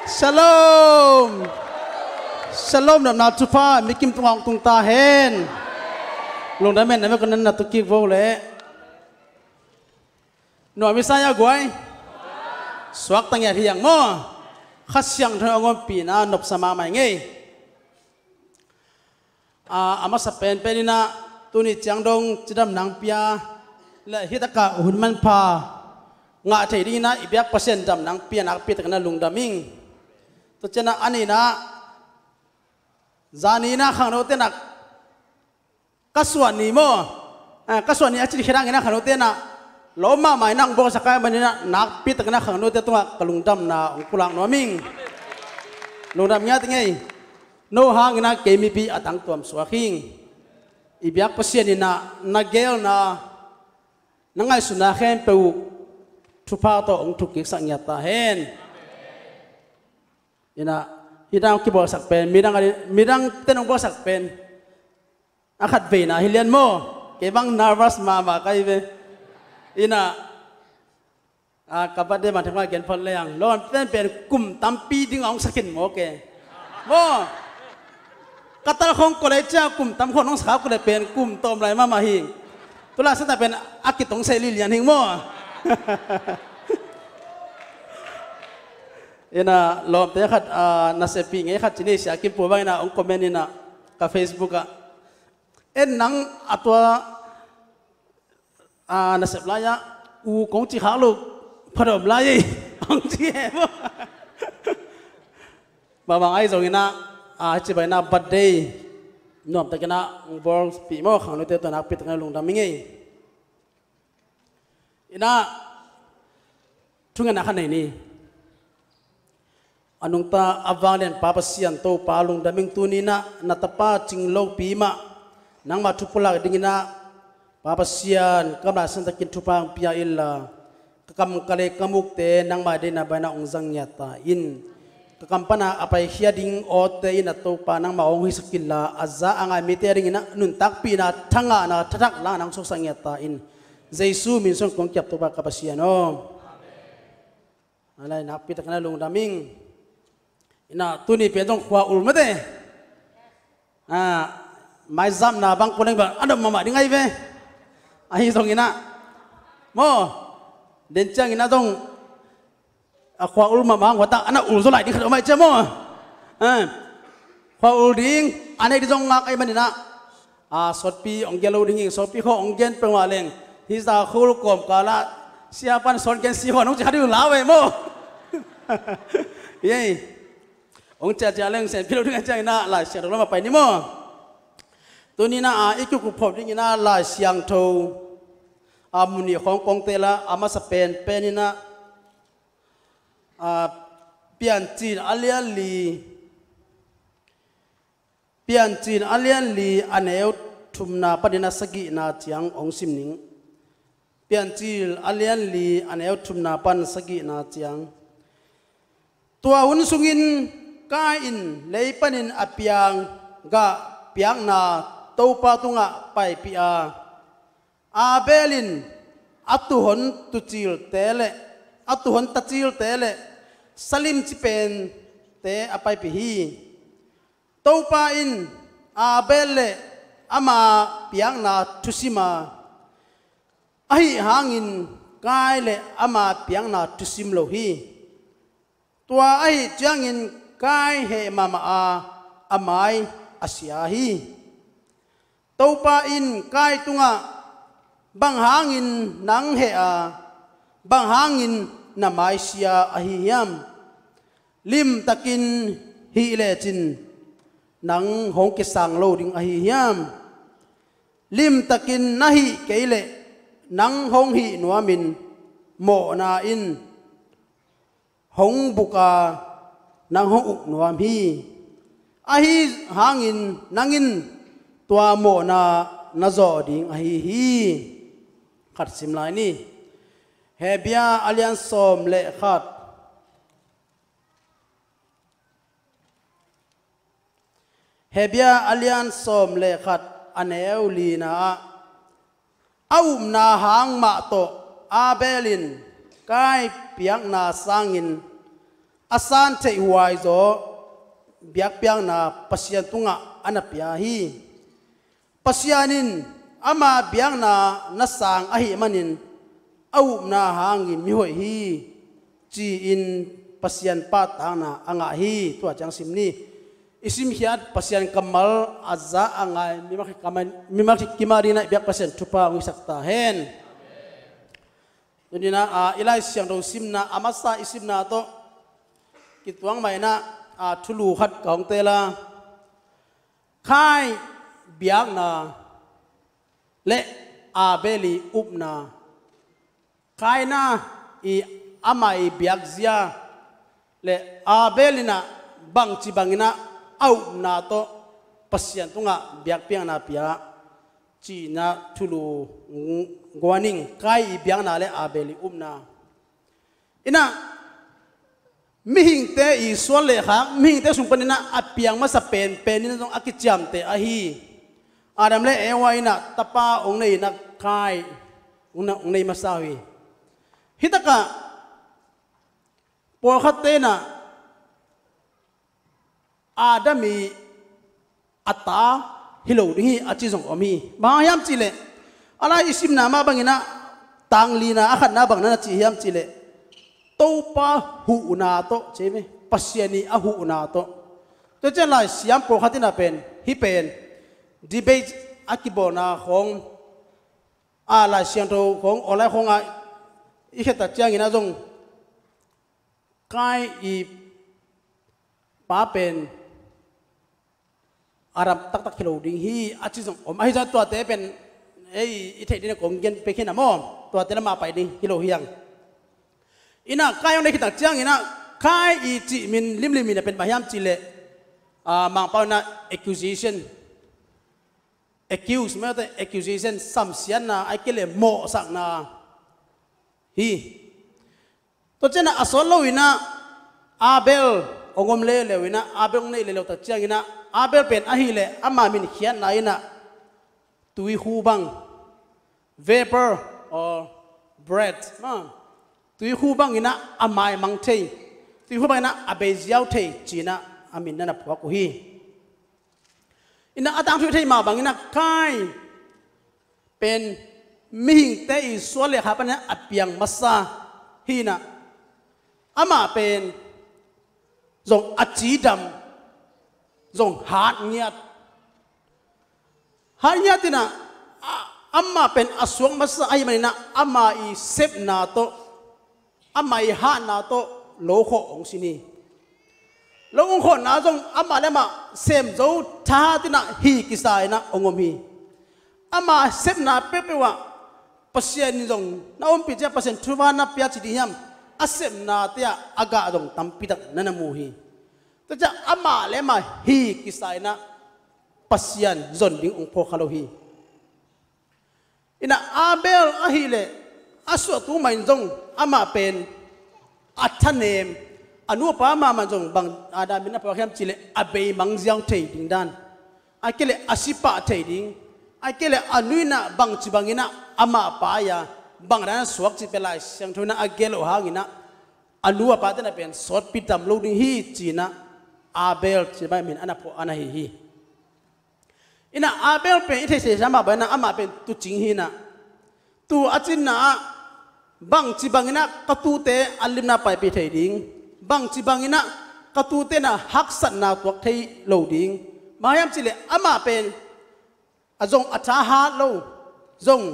Shalom. Shalom nam na chupa mikim tungong tung ta hen. Long damen na me kanan na tuki vo le. No misaya guai. Swak tang ya hiang mo. Khasyang thong ngom pina nop sama mai ngei. Ama sa pen penina tuni chang dong chidam nang pia la hitaka hunman pa nga thei ding na ibyak pasien dam nang pia nak pi takna lungdaming. To chena anina zanina khangno te nak kaswani mo kaswani achiri khirang ina khangno te na loma mai nang bo sakai manina nak pi takna khangno te tunga kalungdam na ungkulang noming lungdam nya tingai no hang ina kemi pi atang tuam swaking ibyak pasien ina nagel na nangai suna khem peu thupa to ong thukik sang nyata hen ina hidang ki bol sak pen midang tenong bol sak pen akhat ve na hilian mo ke bang nervous ma kai ve ina kapade ma thangwa gen phol leang lon pen kum tampi ding ong sakin mo ke mo katal khong ko le cha kum tam khon ong sa ko le pen kum tom lai ma hi tula sa ta pen akitong se lilian hing mo ina lom te khat na se pi nge khat chini sia kim pu bang na ong comment ina ka Facebook en nang atwa na se playa u kong chi kha lu phadom lai ong chi he mo ba bang ai zong ina chi bai na birthday nom ta kena bol pi mo khang lu te to na pi ta lung dam nge ina thunga na khan nei ni anung ta avalen papasian to palung daming tunina natapa cinglo pima nang matupula dingina papasian kamla santakin tupang pia illa kakam kale kamukte nang madina bana ongzang nyata in kakampana apai hiading ote ina to pa nang maong hisakilla azza anga mitering ina nuntak pina thanga na thatak la nang sosang nyata in jesu min song kong kyap to ba kapasian o alai nak pita kana lung daming ina tuni pedong khwa ulmate mai zam na bang koneng ba adam mama dingai ve ahi song ina mo dencang ina dong khwa ul mama ngota ana ul zo lai di khado mai che mo khwa ul ding ane di dong ngak ai manina sotpi onggelo ding sotpi kho onggen pengwaleng hisa khul kom kala siapan son ken si ho nong jadi lawe mo ye ong cha leng sen pilo dengan cha ina la sia lo ma pai ni mo tu ni na iku ku phop ding ina la siang tho amuni hong kong te la ama sa pen penina pian chin alian li aneu thumna padina sagi na chiang ong simning pian chin alian li aneu thumna pan sagi na chiang tua hun sungin kain leipanin apiang ga piang na topa tunga pai pia abelin atuhon tuchil tele atuhon tachil tele salim chipen te apai pi hi topa in abele ama piang na tusima ahi hangin kaile ama piang na tusim lo hi tua ai changin kai he mama amai asiahi topa in kai tunga bang hangin nang he bang hangin na mai sia ahiam lim takin hi le chin nang hong ke sang lo ding ahiam lim takin nahi keile nang hong hi nuamin mo na in hong buka nang hong uk nuam hi ahi hangin nangin tua mo na zo ding ahi hi khat sim lai ni hebia alian som le khat hebia alian som le khat aneu li na aum na hang ma to abelin kai piang na sangin asan thei huai zo biak piang na pasian tunga anapia hi pasianin ama biang na nasang ahi manin au na hangin mi hoi hi chi in pasian patang na anga hi tua chang simni isim hiat pasian kamal azza angai mimak kimari na biak pasian tupa ngi sakta hen jadi na ilai siang do simna amasa isimna to kituang mai na thulu khat kaung tela khai biak na le abeli upna khai na i amai biak zia le abelina bang cibangina au na to pasian tunga biak piang na pia chi na thulu guaning kai biang na le abeli umna ina mihing te i sual le kha mihing te sumpanina apiang masa pen ni tong akicham te ahi adam le ewa ina tapa ong nei na kai ong nei masawi hitaka por khatte na adami ata hilo ding achi jong omi ba yam chile ala isim na ma bangina tangli na akhat na bang na chi yam chile topa hu na to cheme pasiani a hu na to chen lai siam por khatina pen hi pen debate akibona khong ala siang to khong olai khong a i kheta chiang ina jong kai i pa pen Arab tak kilo ding hi achi jong om ai ja to te pen ei i thei din kong gen pe khina mo to te ma pai ding kilo hiang ina kai ong ne khita chiang ina kai i chi min lim ina pen ba hiam chi le mang pa na accusation accuse me the accusation sam sian na ai kele mo sak na hi to chena asol lo ina abel ongom le wina abel nei le lo ta chiang ina abel pen ahi le ama min khian na ina tui hu bang vapor or bread tui hu bang ina amai mang thei tui hu bang ina abe jiao thei china amin na phwa ko hi ina atang thui thei ma bang ina kai pen mihing te i suale ha pan apiang masa hi na ama pen zong achi dam zong hat nyat tina amma pen aswang masa ai manina amma i sep na to amma i ha na to lo kho ong sini lo ong kho na zong amma le ma sem zo tha tina hi kisai na ongom hi amma sep na pe wa pasien zong na om pi ja pasien thuwa na pya chi di hiam asem na tia aga dong tampitak nanamu hi to ja ama le ma hi kisai na pasian zon ding ong pho khalo hi ina abel ahile aso tu main jong ama pen athanem anu pa ma man jong bang adamina pa kham chile abe mangjiang thei ding dan akele asipa thei ding akele anuina bang chibangina ama pa ya bangran suak chi pelai siang thuna agelo hangina anu apa ta na pen sot pitam lo ding hi china abel chi ba min ana po ana hi ina abel pe ite se sama ba na ama pen tu ching hi na tu achin na bang chi bangina katu te alimna pai pi thei ding bang chi bangina katu te na haksat na tuak thei lo ding mayam chile ama pen azong acha ha lo zong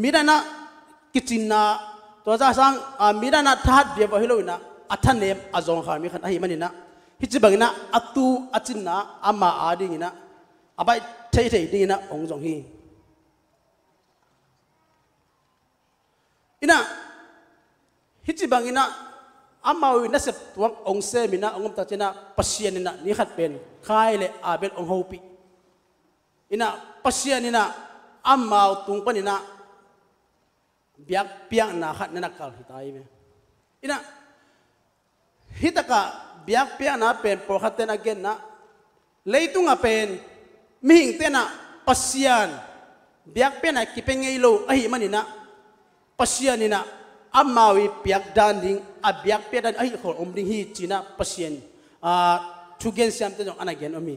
midana kichina to za sang midana that dia ba hilo na athanem azong kha mi khan ahi manina hichibangina atu achinna ama ading ina abai thei ding ina ong jong hi ina hichibangina ama wi na sep tuang ong se mina ongom ta chena pasien ina ni khat pen khai le abel ong hopi ina pasien ina ama tung panina biak piang na khat na kal hitai me ina hitaka biak piang na pen por khaten again na leitunga pen mihing tena pasian biak pen na kipengei lo ahi manina pasian ina amawi piak dan ding abiak piak dan ai khol om ding hi china pasien thugen siam te jong anagen omi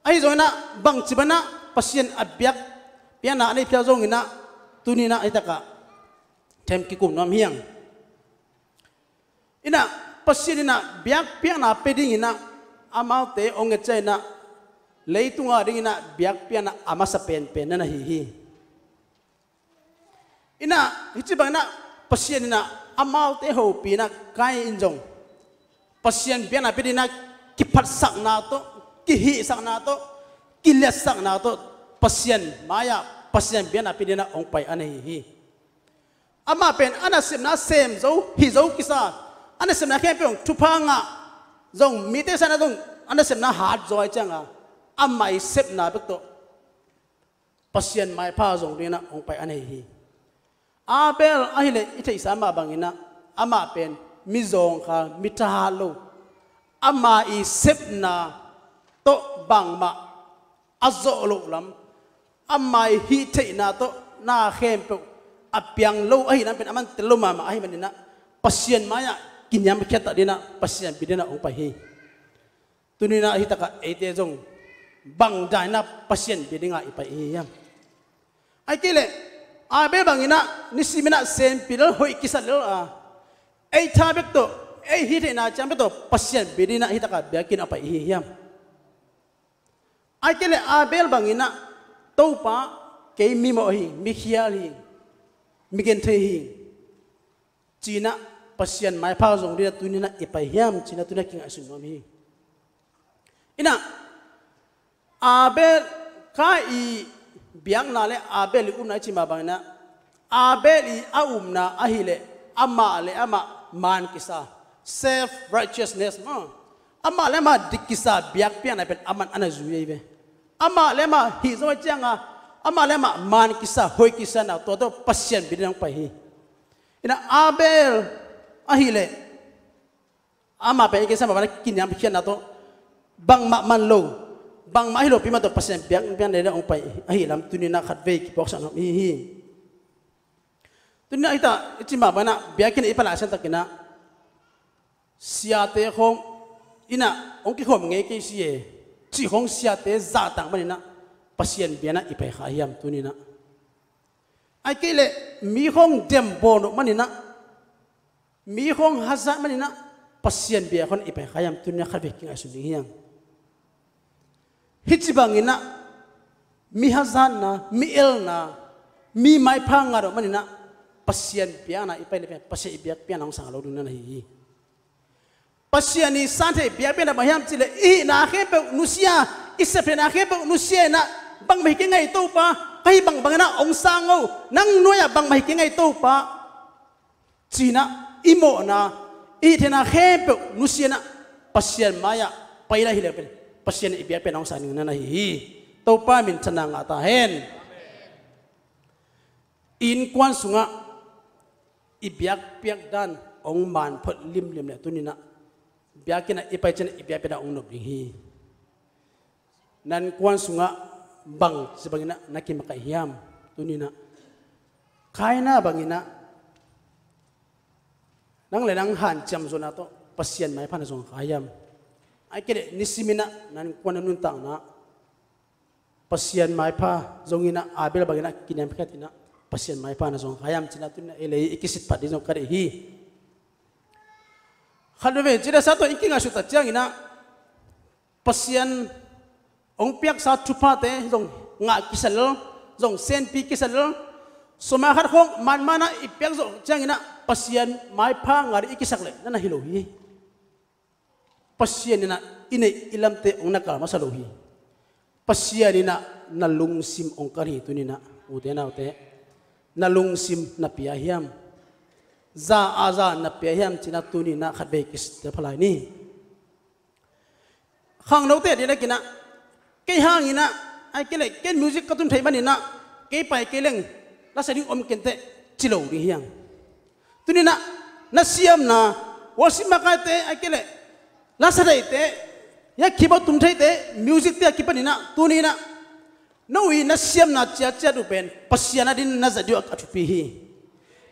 ai zona bang chibana pasien abiak piana ani pia jong ina tunina itaka tem ki kum nom hiang ina pasien ina biak piana peding ina amaute onge chaina leitunga ding ina biak piana amasa pen pen na hi ina hichibang na pasien ina amaute ho pina kai injong pasien piana pedina kipat sak na to kihi sak na to kilet sak na to pasien maya pasien piana pedina ong pai ane hi ama pen ana sim na sem zo hi zo kisa ana sim na khem pe tupanga zong mite sana zong ana sem na hat zoi changa amai sep na bek to pasien mai pa zong dina ong pai ane hi abel ahile ite sama bangina ama pen mizong kha mitahalo ama i sep na to bangma azo lo lam amai hi te na to na khem pe apiang lo ai nan pen aman telo mama ai manina pasien maya kinyam kheta dina pasien bidina ong pai hi tunina hitaka ete jong bang daina pasien bidinga ipai yam ai kile abe bangina nisimina sempil hoi kisal ai thabek to ai hitena chambe to pasien bidina hitaka biakin apai yam ai kile abel bangina topa ke mimo hi mikhial hi migen the hi china pasien mai pha jong dia tunina ipai yam china tunina king asun nom hi ina abel ka i biang na le abel unai chima bangna abel i aumna ahile ama le ama man kisa self righteousness ma ama le ma dikisa biak pian pen aman ana zuye be ama le ma hi zo changa ama le ma man kisa hoi kisa na to pasien bidang pai hi ina abel ahile ama pe kisa ma kinyam pian na to bang ma man lo bang ma hilo pima to pasien piang pian de ong pai ahilam tunina khat ve ki box na hi tunina ita ichima bana biakin ipala san takina siate khong ina ong ki khom nge ki sie chi khong siate za tang manina pasien biana ipai khayam tunina ai kile mi khong dem bono manina mi khong haza manina pasien bia khon ipai khayam tunina khat ve ki asu hiang hichibangina mi hazana mi elna mi mai phangaro manina pasien piana ipai le pasien biak piana ong sangalo dun na hi pasien ni sante biak piana bayam chile i na khe pe nusia isepe na khe pe nusia na bang mai ke ngai to pa kai bang bang na ong sango nang noya bang mai ke ngai to pa china imo na i thena khe pe nusia na pasien maya paila hi le pe pasien ibiak penong saning na hi to pa min chanang ata hen in kwan sunga ibiak piak dan ong man phot lim lim le tunina biakina ipai chen ibiak peda ong nob hi nan kwan sunga bang sebagina nakim makai hiam tunina kaina bangina nang le nang han cham zona to pasien mai phan zong khayam ai kele nisimina nan kwana nun tang na pasien mai pha zongina abel bagina kinam khatina pasien mai pha na zong hayam china tun ele ikisit phat dizong kare hi khalwe jira sa to ikinga su ta changina pasien ong piak sa thupa te zong nga kisal zong sen pi kisal soma khat khong man mana ipiak zong changina pasien mai pha ngari ikisak le na hilo hi pasien na ine ilamte ong nakal masalohi pasien na nalung sim ong kari tunina utena ute nalung sim na piahiam za aza na piahiam china tunina khatbe kis te phalai ni khang note dina kina ke hangina ai kele ken music katun thai manina ke pai keleng la sadi om kente chilo ri hiang tunina na siam na wasima ka te ai kele lasa dai te ya kiba tum thai te music te kipa nina tunina no wi na siam na cha cha du pen pasiana din na zadio athupi hi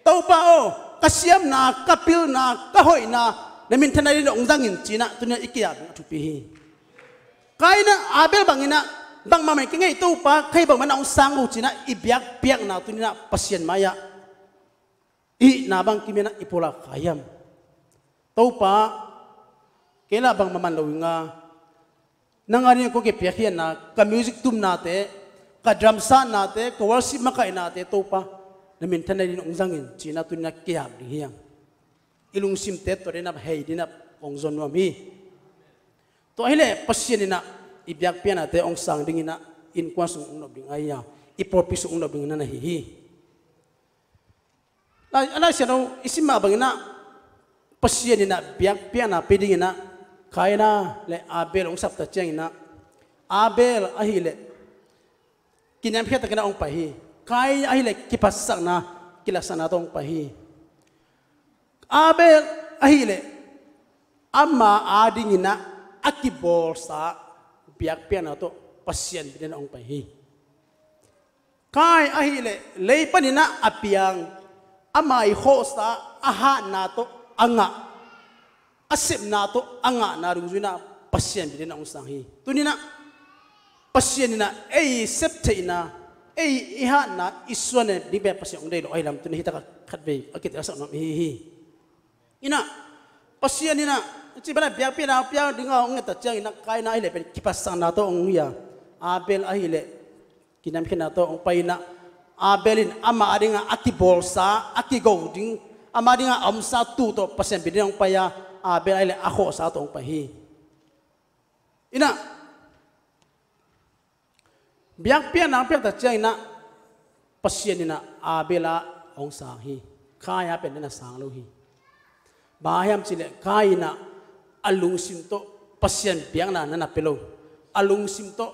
to pa o kasiam na kapil na kahoy na namin tanay na ongdangin China tunya ikiyab tupihi kay na Abel bangina bang mamay kingay ito pa kay bang manaong sango China ibyak piyak na tunya pasyan maya i nabang kimina ipula kayam tau pa kela bang mamanlawin nga nangarin ko kipiyakyan na ka music tum nate ka drum set nate ka worship makain nate tau pa namin tanay din ongzangin China tunya kiyab dihiyang ilung simtet to rin na hey din na ongzon wami to hele pasyan na ibyak pian ate ong sang ding ina in kwasung ungnob ding aya iporpisu ungnob ding na hihi ala siya no isima bang ina pasyan ina biyak pian na piding ina kaya na le Abel ong sapta chang ina Abel ahile kinam kheta kana ong pahi kaya ahile kipasak na kilasana tong pahi Abel ahile amma ading ina akibol sa biyak pian ato pasyan din ang pahi kai ahile leipan ina apiang amai hosta aha nato anga asip nato anga narunguna pasyan din ang sanghi tunina pasyan ina septe ina iha na iswane di be pasyan undai lo ailam tunita khatbe akit asa nam hi ina pasyan ina cibana biak pina pia dinga ong ta chang ina kai na ile pen kipasang na to ong ya Abel ahile kinam kina to ong paina Abelin ama adinga akibol sa akigoding ama adinga amsa tu to pasyan bidin ong paya Abel ahile ako sa to ong pahi ina biak pia na pia ta chang ina pasyan ina Abela ong sahi kaya pen na sang lo hi bahayam chile kaina alung simto pasyan piang na napelo alung simto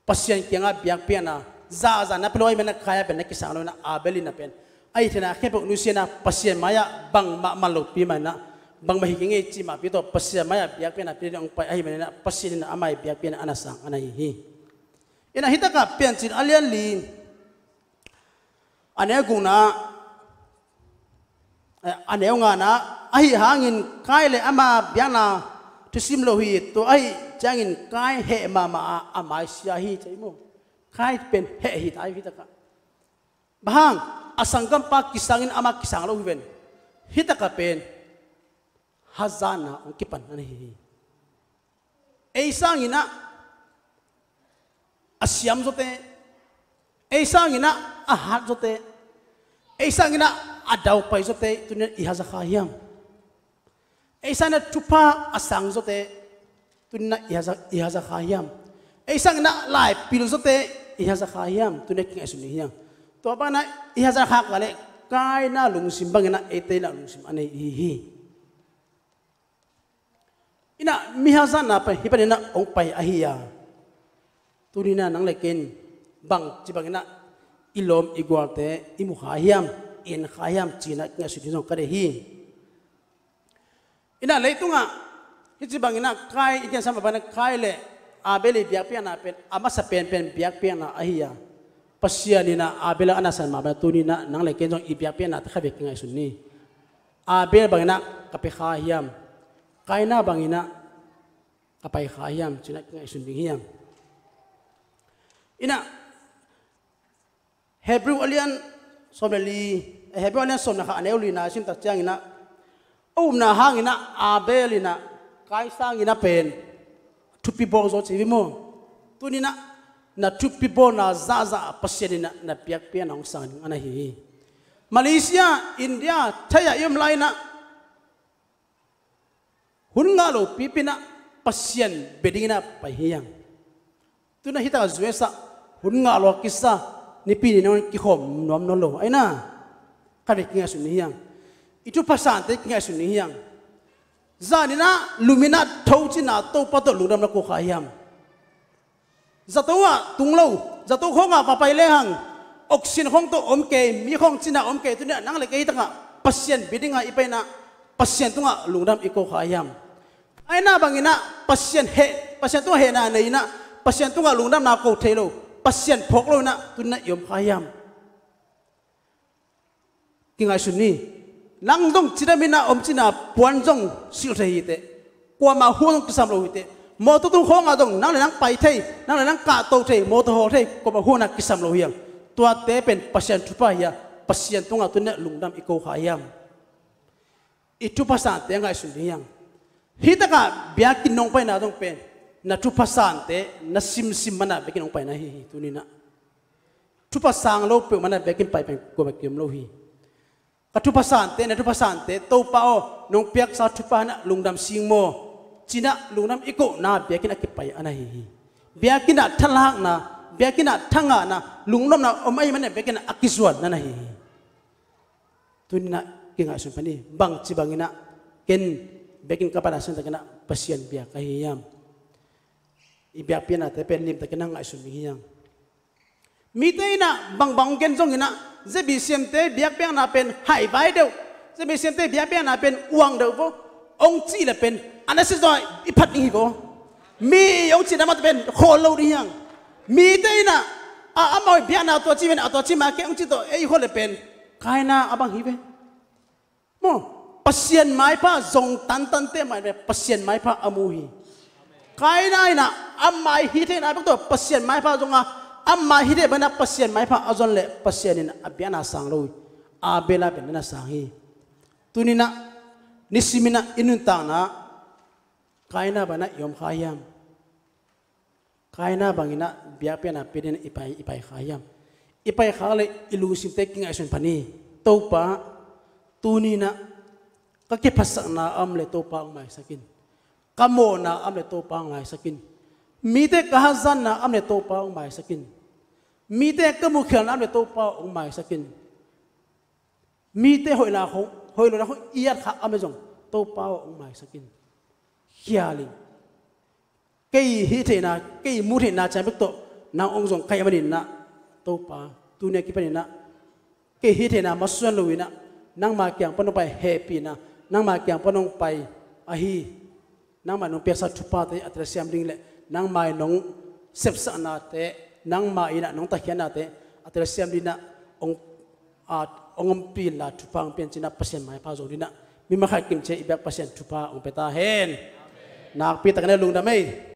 pasyan kianga biak piang na za napelo ay mena kaya pen nakisang na Abel na pen ay tina kepo nusia na pasyan maya bang malot pi mana bang mahikingi chima pito pasyan maya biak piang na pili ang ay mena pasyan na amay biak piang na anasang anahihi ina hitaka pian chin alian li ane guna aneu nga na ai hangin kai le ama biana tusim lo hi to ai changin kai he mama amai sia hi chaimo kai pen he hi tai hi taka bahang asangam pa kisangin ama kisang lo hiven hitaka pen hazana ong kipan ani hi ei sangina asyam zote ei sangina ahat zote ei sangina adaw pa isote tunya ihaza khayam esana tupa asang zote tunya ihaza khayam esang na lai pil zote ihaza khayam tunya king asuni yang to apa na ihaza khak kale kai na lungsim bangena ete na lungsim ane hi ina mihaza na pa hipanina ong pai ahia tunina nang leken bang cibangena ilom iguarte imu khayam in khayam China nga sudino karehi ina leitunga hiji bangina kai ikya sama bana kai le Abel biak pian na pen ama sa pen biak pian na ahia pasyanina Abel anasan ma ba tunina nang le kenjong ibiak pian na ta khabe kingai sunni Abel bangina kape khayam kai na bangina kapai khayam China kingai sunni hiang ina Hebrew alian someli Hebrew alian som na ka aneu na sim ta chang ina na hangina Abelina kai sang ina pen tupi bozo chivimo tunina na tupi bo na zaza pasyenina na piak pian ang sang ana hi Malaysia India thaya yum laina hungalo pipina pasyen bedingina pahiyang tuna hita zuesa hungalo kisa nipini non kikhom nom nolo aina kare kinga suniyang itu pasante kinga suniyang zanina lumina thouchina to pato lungdam na ko khayam zatowa tunglo zato khonga papai lehang oksin khong to omke mi khong china omke tu nang le kai tanga pasien bidinga ipaina pasien tunga lungdam iko khayam aina bangina pasien tu he na neina pasien tunga lungdam na ko thelo pasien phoklo na tunna yom khayam kingai sunni nang dong china mina om china puan jong sil thei te kwa ma huang kisam lo te mo to tung khong adong nang nang pai thei nang ka to thei mo to ho thei kwa ma huang na kisam lo hiang tua te pen pasien thupa ya pasien tunga tunne lungdam iko khayam itu pasan te ngai sunni yang hitaka biakin nong pai na dong pen na tu pasan te na sim mana bikin nong pai na hi tunina tu pasang lo pe mana bikin pai pen ko bakim lo hi ka tu pasan te na tu pasan te to pa o nong piak sa tu pa na lungdam sing mo china lungdam iko na biakin akipai ana hi biakin na thalak na biakin na thanga na lungdam na omai mana bikin akiswan na hi tunina kinga sun pani bang cibangina ken bekin kapada sun takena pasien biak kahiyam ibiak piana te pen lim takena ngai sun hiyang miteina bang ken jong ina je bi siam te biak piang na pen hai bai deu je bi siam te biak piang na pen uang deu bo ong chi la pen anasis doi iphat ni bo mi ong chi na ma pen kholo ri hiyang miteina amoi biak na to chi ven to chi ma ke ong chi to ei khole pen kaina abang hibe mo pasien mai pa zong tan te mai pasien mai pa amuhi kai nai na amai hi the na to pasien mai pa zonga amai hi de bana pasien mai pa azon le pasien in abiana sang lo abela ben na sang hi tunina nisimina inun ta na kai na bana yom khayam kai na bangina bia pe na pedin ipai khayam ipai khale ilu sim te king aison pani to pa tunina kake pasak na amle to pa mai sakin kamo na amle to pa mai sakin mite kahazan na amle to pa mai sakin mite kamukhian amle to pa mai sakin mite hoina ho iat kha amejong to pa mai sakin hiali kei hi thena kei mu thena cha bek to na ongjong kai manin na to pa tunia ki panina kei hi thena masuan luina nang ma kyang panong pai happy na nang ma kyang panong pai ahi nang ma nong pesa thupa te atra siam ding le nang mai nong sepsa na te nang ma ina nong ta khiana te atra siam dina ongom pi la thupang pen china pasien mai pa zo dina mi ma kha kim che ibak pasien thupa ong peta hen nak pi takane lung da mai